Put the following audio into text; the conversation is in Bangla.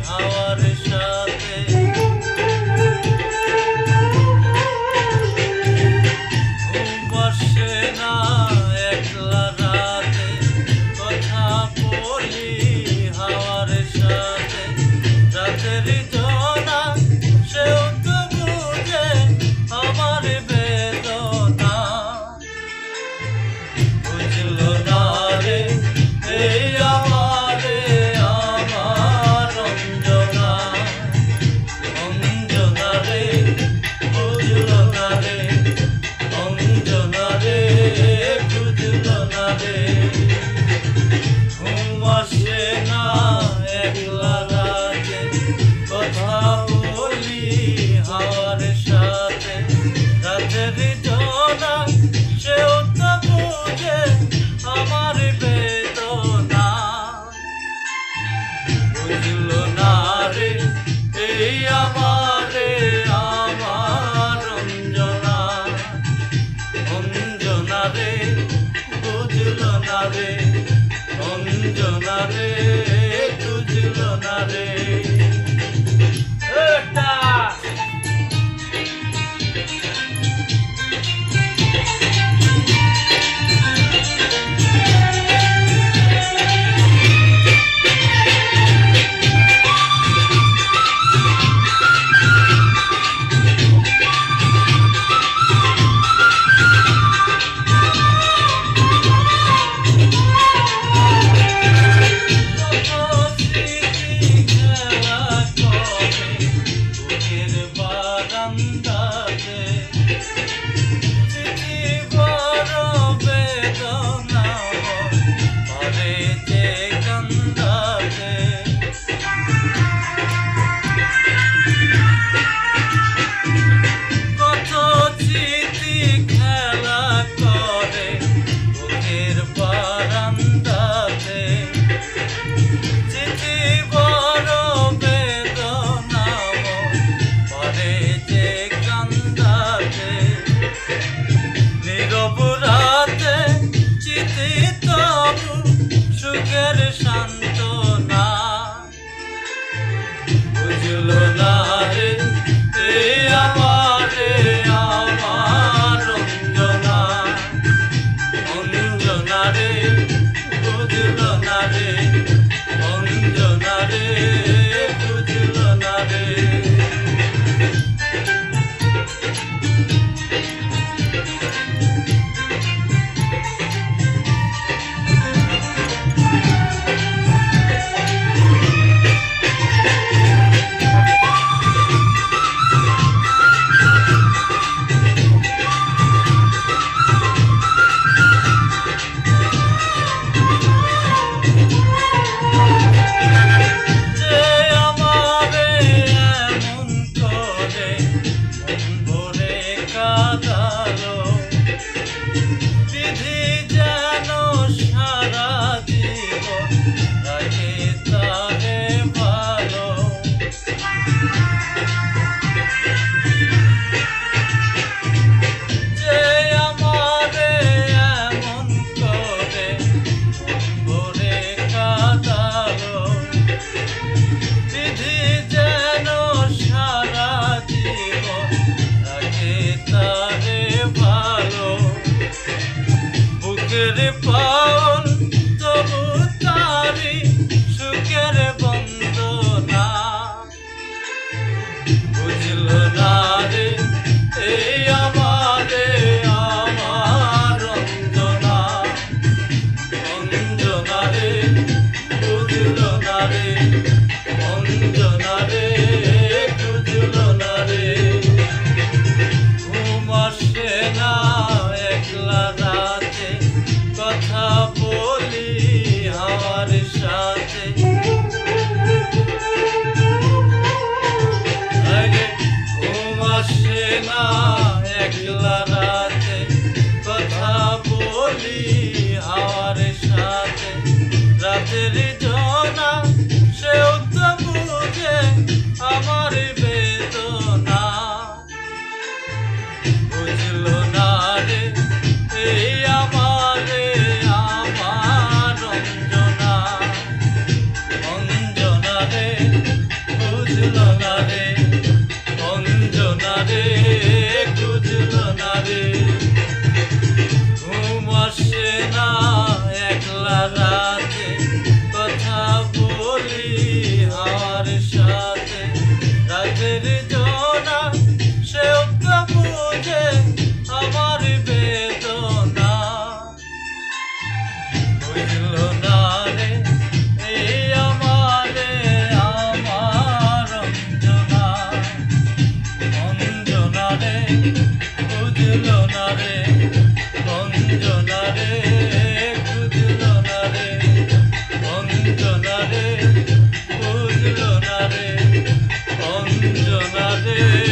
হাওয়ার সাথে বসে না একলা রাতে কথা বলি হাওয়ার সাথে রাতের জনা সেও তো বুঝে আমার বেদনা বুঝলো না রে এই আমারে আমার অঞ্জনা অঞ্জনা রে বুঝলো না রে অঞ্জনা রে বুঝলো না রে ঘুম আসে না একলা রাতে কথা বলি হাওয়ার সাথে রাতের জনা সেও তো বুঝে আমার বেদনা বুঝলো না রে এই আমারে আমার অঞ্জনা অঞ্জনা রে বুঝলো না রে অঞ্জনা রে বুঝলো না রে এটা সুখের সান্ত্বনা বুঝলো না রে এই আমারে আমার অঞ্জনা অঞ্জনা রে বুঝলো না রে অঞ্জনা রে বুঝলো না রে বিধি যেন সারা জীবন রাখে তারে ভালো যে আমারে এমন করে ভরে কাঁদালো বিধি যেন সারা জীবন রাখে তারে ভালো বুকের পাওন তবু তারি সুখের বন্দনা বুঝলো না রে এই আমারে আমার অঞ্জনা অঞ্জনা রে বুঝলো না রে অঞ্জনা রে বুঝলো না রে ঘুম আসে না একলা রাতে কথা বলি হাওয়ার সাথে ঘুম আসে না একলা রাতে কথা বলি হাওয়ার সাথে রাতের জনা সেও তো বুঝে আমার বেদনা বুঝলো না রে এই আমারে আমার অঞ্জনা অঞ্জনা রে রে অঞ্জনা রে খুঁজলো না রে ঘুম আসে না একলা রাতে কথা বলি আমার সাথে রাতের জোনা সেও তো বুঝে আমার বেদনা বুঝলো না রে এই আমারে আমার অঞ্জনা অঞ্জনা রে বুঝলো না রে অঞ্জনা রে বুঝলো না রে অঞ্জনা রে বুঝলো না রে অঞ্জনা রে